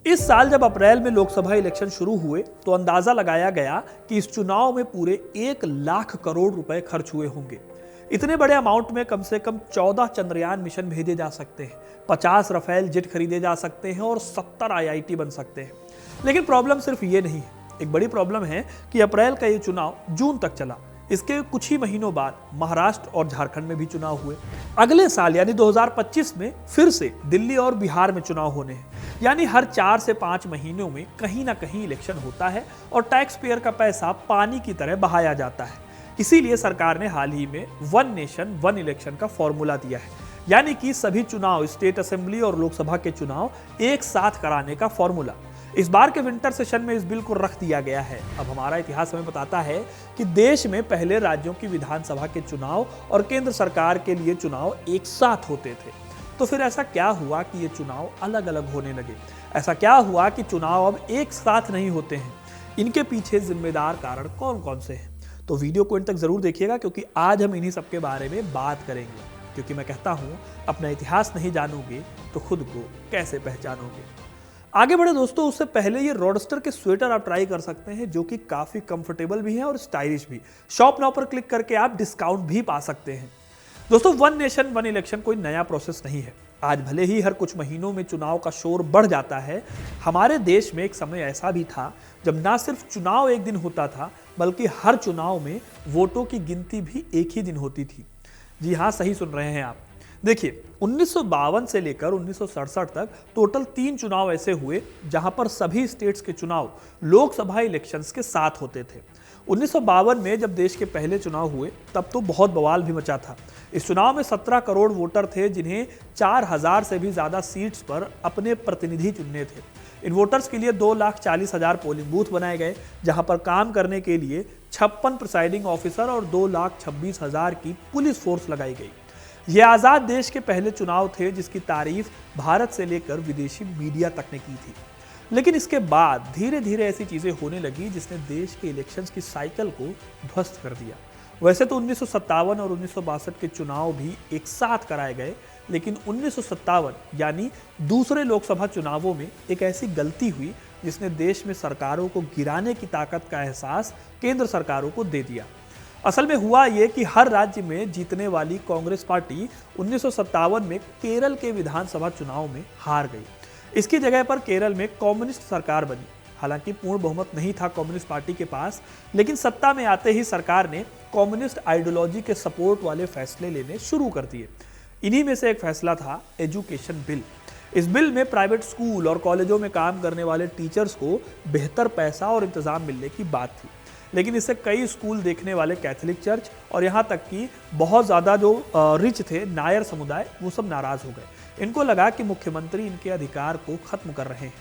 इस साल जब अप्रैल में लोकसभा इलेक्शन शुरू हुए तो अंदाजा लगाया गया कि इस चुनाव में पूरे 1 लाख करोड़ रुपए खर्च हुए होंगे। इतने बड़े अमाउंट में कम से कम 14 चंद्रयान मिशन भेजे जा सकते हैं, 50 रफेल जेट खरीदे जा सकते हैं और 70 IIT बन सकते हैं। लेकिन प्रॉब्लम सिर्फ ये नहीं है, एक बड़ी प्रॉब्लम है कि अप्रैल का ये चुनाव जून तक चला। इसके कुछ ही महीनों बाद महाराष्ट्र और झारखंड में भी चुनाव हुए। अगले साल यानी 2025 में फिर से दिल्ली और बिहार में चुनाव होने हैं। यानी हर 4 से 5 महीनों में कहीं ना कहीं इलेक्शन होता है और टैक्स पेयर का पैसा पानी की तरह बहाया जाता है। इसीलिए सरकार ने हाल ही में 1 नेशन 1 इलेक्शन का फॉर्मूला दिया है, यानी कि सभी चुनाव, स्टेट असेंबली और लोकसभा के चुनाव एक साथ कराने का फॉर्मूला। इस बार के विंटर सेशन में इस बिल को रख दिया गया है। अब हमारा इतिहास हमें बताता है कि देश में पहले राज्यों की विधानसभा के चुनाव और केंद्र सरकार के लिए चुनाव एक साथ होते थे। तो फिर ऐसा क्या हुआ कि ये चुनाव अलग अलग होने लगे? ऐसा क्या हुआ कि चुनाव अब एक साथ नहीं होते हैं? इनके पीछे जिम्मेदार कारण कौन कौन से हैं? तो वीडियो को इन तक जरूर देखिएगा, क्योंकि आज हम इन्हीं सबके बारे में बात करेंगे। क्योंकि मैं कहता हूं, अपना इतिहास नहीं जानोगे तो खुद को कैसे पहचानोगे। आगे बढ़े दोस्तों, उससे पहले ये रोडस्टर के स्वेटर आप ट्राई कर सकते हैं, जो कि काफी कंफर्टेबल भी है और स्टाइलिश भी। शॉप नाउ पर क्लिक करके आप डिस्काउंट भी पा सकते हैं। दोस्तों, 1 नेशन 1 इलेक्शन कोई नया प्रोसेस नहीं है। आज भले ही हर कुछ महीनों में चुनाव का शोर बढ़ जाता है, हमारे देश में एक समय ऐसा भी था जब ना सिर्फ चुनाव एक दिन होता था, बल्कि हर चुनाव में वोटों की गिनती भी एक ही दिन होती थी। जी हाँ, सही सुन रहे हैं आप। देखिए, 1952 से लेकर 1967 तक टोटल 3 चुनाव ऐसे हुए जहां पर सभी स्टेट्स के चुनाव लोकसभा इलेक्शंस के साथ होते थे। 1952 में जब देश के पहले चुनाव हुए तब तो बहुत बवाल भी मचा था। इस चुनाव में 17 करोड़ वोटर थे, जिन्हें 4000 से भी ज्यादा सीट्स पर अपने प्रतिनिधि चुनने थे। इन वोटर्स के लिए 2,40,000 पोलिंग बूथ बनाए गए, जहां पर काम करने के लिए 56 प्रिसाइडिंग ऑफिसर और 2,26,000 की पुलिस फोर्स लगाई गई। ये आज़ाद देश के पहले चुनाव थे जिसकी तारीफ भारत से लेकर विदेशी मीडिया तक ने की थी। लेकिन इसके बाद धीरे धीरे ऐसी चीजें होने लगी जिसने देश के इलेक्शंस की साइकिल को ध्वस्त कर दिया। वैसे तो 1957 और 1962 के चुनाव भी एक साथ कराए गए, लेकिन 1957 यानी दूसरे लोकसभा चुनावों में एक ऐसी गलती हुई जिसने देश में सरकारों को गिराने की ताकत का एहसास केंद्र सरकारों को दे दिया। असल में हुआ ये कि हर राज्य में जीतने वाली कांग्रेस पार्टी 1957 में केरल के विधानसभा चुनाव में हार गई। इसकी जगह पर केरल में कम्युनिस्ट सरकार बनी। हालांकि पूर्ण बहुमत नहीं था कम्युनिस्ट पार्टी के पास, लेकिन सत्ता में आते ही सरकार ने कम्युनिस्ट आइडियोलॉजी के सपोर्ट वाले फैसले लेने शुरू कर दिए। इन्हीं में से एक फैसला था एजुकेशन बिल। इस बिल में प्राइवेट स्कूल और कॉलेजों में काम करने वाले टीचर्स को बेहतर पैसा और इंतजाम मिलने की बात थी। लेकिन इससे कई स्कूल देखने वाले कैथोलिक चर्च और यहाँ तक कि बहुत ज़्यादा जो रिच थे नायर समुदाय, वो सब नाराज हो गए। इनको लगा कि मुख्यमंत्री इनके अधिकार को खत्म कर रहे हैं।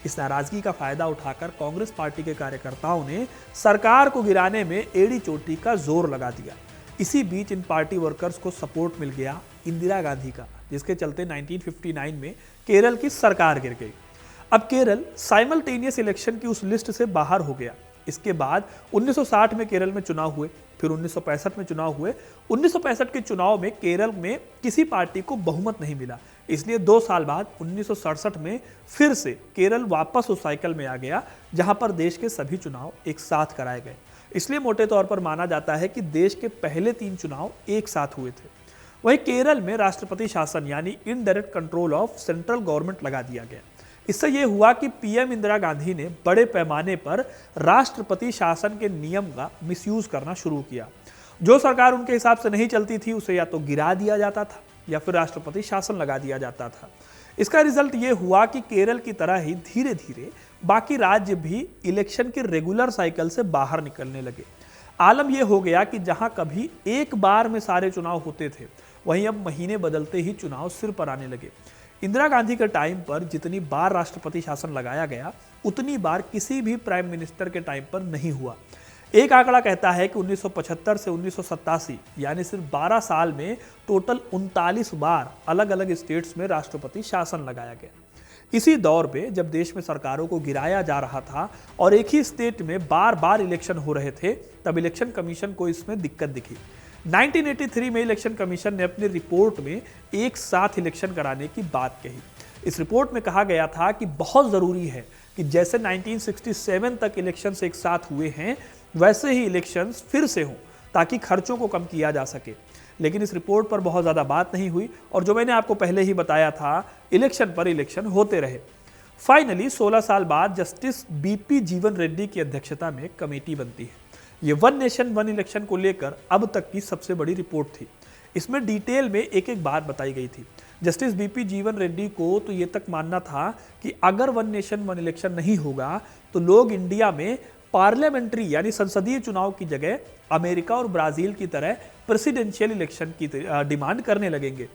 इस नाराजगी का फायदा उठाकर कांग्रेस पार्टी के कार्यकर्ताओं ने सरकार को गिराने में एड़ी चोटी का जोर लगा दिया। इसी बीच इन पार्टी वर्कर्स को सपोर्ट मिल गया इंदिरा गांधी का, जिसके चलते 1959 में केरल की सरकार गिर गई। अब केरल साइमल्टेनियस इलेक्शन की उस लिस्ट से बाहर हो गया। इसके बाद 1960 में केरल में चुनाव हुए, फिर 1965 में चुनाव हुए। 1965 के चुनाव में केरल में किसी पार्टी को बहुमत नहीं मिला, इसलिए 2 साल बाद 1967 में फिर से केरल वापस उस साइकिल में आ गया जहां पर देश के सभी चुनाव एक साथ कराए गए। इसलिए मोटे तौर पर माना जाता है कि देश के पहले 3 चुनाव एक साथ हुए थे। वहीं केरल में राष्ट्रपति शासन यानी indirect control of central government लगा दिया गया। इससे यह हुआ कि पीएम इंदिरा गांधी ने बड़े पैमाने पर राष्ट्रपति शासन के नियम का मिसयूज करना शुरू किया। जो सरकार उनके हिसाब से नहीं चलती थी उसे या तो गिरा दिया जाता था या फिर राष्ट्रपति शासन लगा दिया जाता था। इसका रिजल्ट ये हुआ कि केरल की तरह ही धीरे धीरे बाकी राज्य भी इलेक्शन के रेगुलर साइकिल से बाहर निकलने लगे। आलम यह हो गया कि जहां कभी एक बार में सारे चुनाव होते थे, वहीं अब महीने बदलते ही चुनाव सिर पर आने लगे। इंदिरा गांधी के टाइम पर जितनी बार राष्ट्रपति शासन लगाया गया, उतनी बार किसी भी प्राइम मिनिस्टर के टाइम पर नहीं हुआ। एक आंकड़ा कहता है कि 1975 से 1987 यानी सिर्फ 12 साल में टोटल 39 बार अलग अलग स्टेट्स में राष्ट्रपति शासन लगाया गया। इसी दौर पे जब देश में सरकारों को गिराया जा रहा था और एक ही स्टेट में बार बार इलेक्शन हो रहे थे, तब इलेक्शन कमीशन को इसमें दिक्कत दिखी। 1983 में इलेक्शन कमीशन ने अपनी रिपोर्ट में एक साथ इलेक्शन कराने की बात कही। इस रिपोर्ट में कहा गया था कि बहुत ज़रूरी है कि जैसे 1967 तक इलेक्शंस एक साथ हुए हैं वैसे ही इलेक्शंस फिर से हों ताकि खर्चों को कम किया जा सके। लेकिन इस रिपोर्ट पर बहुत ज़्यादा बात नहीं हुई और जो मैंने आपको पहले ही बताया था, इलेक्शन पर इलेक्शन होते रहे। फाइनली 16 साल बाद जस्टिस बीपी जीवन रेड्डी की अध्यक्षता में कमेटी बनती है। ये वन नेशन वन इलेक्शन को लेकर अब तक की सबसे बड़ी रिपोर्ट थी। इसमें डिटेल में एक एक बात बताई गई थी। जस्टिस बीपी जीवन रेड्डी को तो ये तक मानना था कि अगर वन नेशन वन इलेक्शन नहीं होगा तो लोग इंडिया में पार्लियामेंट्री यानी संसदीय चुनाव की जगह अमेरिका और ब्राजील की तरह प्रेसिडेंशियल इलेक्शन की डिमांड करने लगेंगे।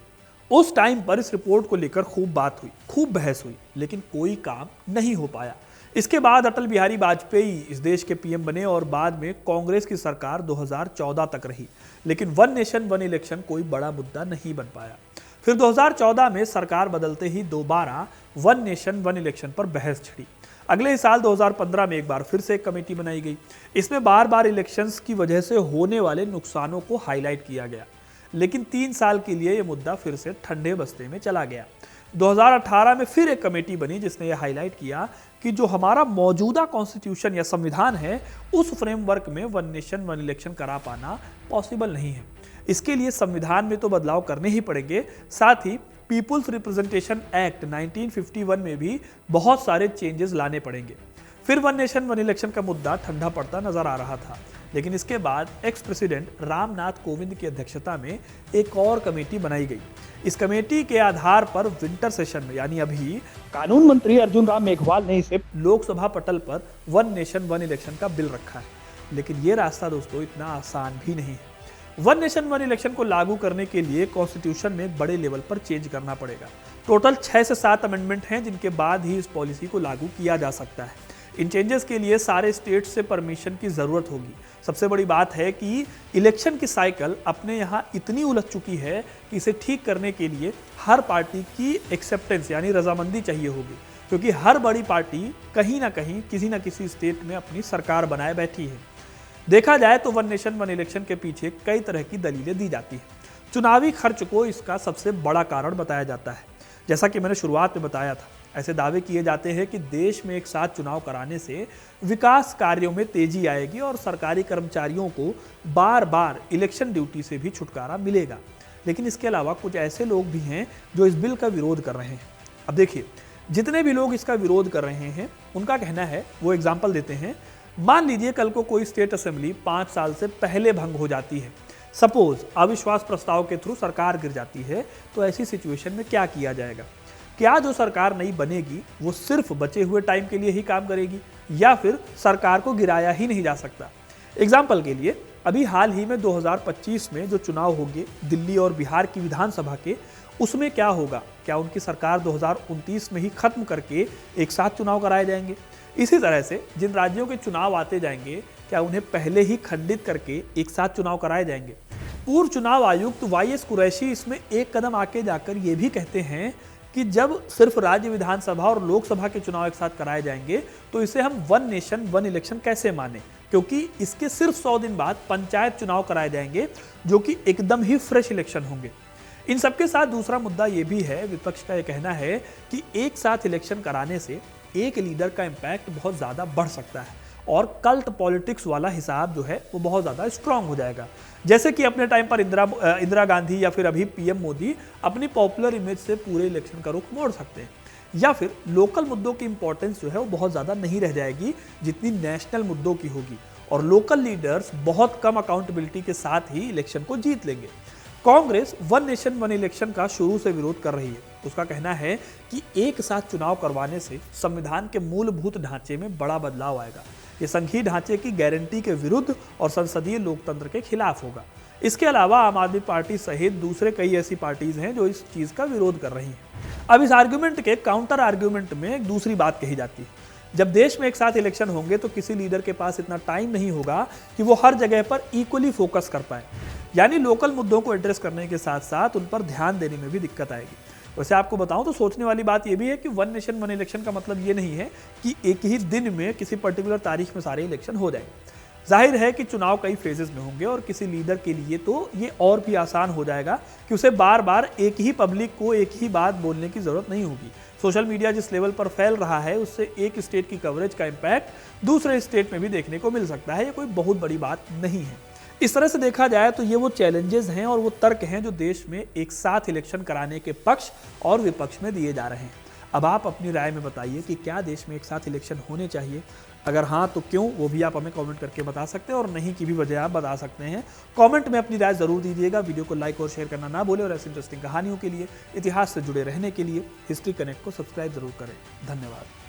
उस टाइम पर इस रिपोर्ट को लेकर खूब बात हुई, खूब बहस हुई, लेकिन कोई काम नहीं हो पाया। इसके बाद अटल बिहारी वाजपेयी इस देश के पीएम बने और बाद में कांग्रेस की सरकार 2014 तक रही, लेकिन वन नेशन वन इलेक्शन कोई बड़ा मुद्दा नहीं बन पाया। फिर 2014 में सरकार बदलते ही दोबारा वन नेशन वन इलेक्शन पर बहस छिड़ी। अगले साल 2015 में एक बार फिर से एक कमेटी बनाई गई। इसमें बार बार इलेक्शंस की वजह से होने वाले नुकसानों को हाईलाइट किया गया, लेकिन 3 साल के लिए यह मुद्दा फिर से ठंडे बस्ते में चला गया। 2018 में फिर एक कमेटी बनी जिसने यह हाईलाइट किया कि जो हमारा मौजूदा कॉन्स्टिट्यूशन या संविधान है उस फ्रेमवर्क में वन नेशन वन इलेक्शन करा पाना पॉसिबल नहीं है। इसके लिए संविधान में तो बदलाव करने ही पड़ेंगे, साथ ही पीपुल्स रिप्रेजेंटेशन एक्ट 1951 में भी बहुत सारे चेंजेस लाने पड़ेंगे। फिर वन नेशन वन इलेक्शन का मुद्दा ठंडा पड़ता नजर आ रहा था, लेकिन इसके बाद एक्स प्रेसिडेंट रामनाथ कोविंद की अध्यक्षता में एक और कमेटी बनाई गई। इस कमेटी के आधार पर विंटर सेशन में यानी अभी कानून मंत्री अर्जुन राम मेघवाल ने इसे लोकसभा पटल पर वन नेशन वन इलेक्शन का बिल रखा है। लेकिन ये रास्ता दोस्तों इतना आसान भी नहीं है। वन नेशन वन इलेक्शन को लागू करने के लिए कॉन्स्टिट्यूशन में बड़े लेवल पर चेंज करना पड़ेगा। टोटल 6 से 7 अमेंडमेंट हैं जिनके बाद ही इस पॉलिसी को लागू किया जा सकता है। इन चेंजेस के लिए सारे स्टेट से परमिशन की जरूरत होगी। सबसे बड़ी बात है कि इलेक्शन की साइकिल अपने यहाँ इतनी उलझ चुकी है कि इसे ठीक करने के लिए हर पार्टी की एक्सेप्टेंस यानी रजामंदी चाहिए होगी, क्योंकि हर बड़ी पार्टी कहीं ना कहीं किसी न किसी स्टेट में अपनी सरकार बनाए बैठी है। देखा जाए तो वन नेशन वन इलेक्शन के पीछे कई तरह की दलीलें दी जाती हैं। चुनावी खर्च को इसका सबसे बड़ा कारण बताया जाता है। जैसा कि मैंने शुरुआत में बताया था, ऐसे दावे किए जाते हैं कि देश में एक साथ चुनाव कराने से विकास कार्यों में तेजी आएगी और सरकारी कर्मचारियों को बार बार इलेक्शन ड्यूटी से भी छुटकारा मिलेगा। लेकिन इसके अलावा कुछ ऐसे लोग भी हैं जो इस बिल का विरोध कर रहे हैं। अब देखिए, जितने भी लोग इसका विरोध कर रहे हैं उनका कहना है, वो एग्जाम्पल देते हैं। मान लीजिए कल को कोई स्टेट असेंबली 5 साल से पहले भंग हो जाती है, सपोज अविश्वास प्रस्ताव के थ्रू सरकार गिर जाती है, तो ऐसी सिचुएशन में क्या किया जाएगा? क्या जो सरकार नई बनेगी वो सिर्फ बचे हुए टाइम के लिए ही काम करेगी या फिर सरकार को गिराया ही नहीं जा सकता? एग्जाम्पल के लिए अभी हाल ही में 2025 में जो चुनाव होंगे दिल्ली और बिहार की विधानसभा के, उसमें क्या होगा? क्या उनकी सरकार 2029 में ही खत्म करके एक साथ चुनाव कराए जाएंगे? इसी तरह से जिन राज्यों के चुनाव आते जाएंगे, क्या उन्हें पहले ही खंडित करके एक साथ चुनाव कराए जाएंगे? पूर्व चुनाव आयुक्त वाईएस कुरैशी इसमें एक कदम आगे जाकर ये भी कहते हैं कि जब सिर्फ राज्य विधानसभा और लोकसभा के चुनाव एक साथ कराए जाएंगे तो इसे हम वन नेशन वन इलेक्शन कैसे माने, क्योंकि इसके सिर्फ 100 दिन बाद पंचायत चुनाव कराए जाएंगे जो कि एकदम ही फ्रेश इलेक्शन होंगे। इन सबके साथ दूसरा मुद्दा ये भी है, विपक्ष का ये कहना है कि एक साथ इलेक्शन कराने से एक लीडर का इम्पैक्ट बहुत ज़्यादा बढ़ सकता है और कल्ट पॉलिटिक्स वाला हिसाब जो है वो बहुत ज़्यादा स्ट्रांग हो जाएगा। जैसे कि अपने टाइम पर इंदिरा गांधी या फिर अभी पीएम मोदी अपनी पॉपुलर इमेज से पूरे इलेक्शन का रुख मोड़ सकते हैं, या फिर लोकल मुद्दों की इंपॉर्टेंस जो है वो बहुत ज़्यादा नहीं रह जाएगी जितनी नेशनल मुद्दों की होगी, और लोकल लीडर्स बहुत कम अकाउंटेबिलिटी के साथ ही इलेक्शन को जीत लेंगे। Congress one nation one election का शुरू से विरोध कर रही है। उसका कहना है कि एक साथ चुनाव करवाने से संविधान के मूलभूत ढांचे में बड़ा बदलाव आएगा। ये संघीय ढांचे की गारंटी के विरुद्ध और संसदीय लोकतंत्र के खिलाफ होगा। इसके अलावा आम आदमी पार्टी सहित दूसरे कई ऐसी पार्टीज हैं जो इस चीज का विरोध कर रही हैं। अब इस आर्ग्यूमेंट के काउंटर आर्ग्यूमेंट में एक दूसरी बात कही जाती है। जब देश में एक साथ इलेक्शन होंगे तो किसी लीडर के पास इतना टाइम नहीं होगा कि वो हर जगह पर इक्वली फोकस कर पाए, यानी लोकल मुद्दों को एड्रेस करने के साथ साथ उन पर ध्यान देने में भी दिक्कत आएगी। वैसे आपको बताऊं तो सोचने वाली बात यह भी है कि वन नेशन वन इलेक्शन का मतलब ये नहीं है कि एक ही दिन में किसी पर्टिकुलर तारीख में सारे इलेक्शन हो जाएंगे। जाहिर है कि चुनाव कई फेजेस में होंगे और किसी लीडर के लिए तो ये और भी आसान हो जाएगा कि उसे बार बार एक ही पब्लिक को एक ही बात बोलने की जरूरत नहीं होगी। सोशल मीडिया जिस लेवल पर फैल रहा है उससे एक स्टेट की कवरेज का इम्पैक्ट दूसरे स्टेट में भी देखने को मिल सकता है। ये कोई बहुत बड़ी बात नहीं है। इस तरह से देखा जाए तो ये वो चैलेंजेस हैं और वो तर्क हैं जो देश में एक साथ इलेक्शन कराने के पक्ष और विपक्ष में दिए जा रहे हैं। अब आप अपनी राय में बताइए कि क्या देश में एक साथ इलेक्शन होने चाहिए? अगर हाँ तो क्यों, वो भी आप हमें कमेंट करके बता सकते हैं, और नहीं की भी वजह आप बता सकते हैं। कमेंट में अपनी राय जरूर दीजिएगा। वीडियो को लाइक और शेयर करना ना भूलें, और ऐसी इंटरेस्टिंग कहानियों के लिए, इतिहास से जुड़े रहने के लिए हिस्ट्री कनेक्ट को सब्सक्राइब जरूर करें। धन्यवाद।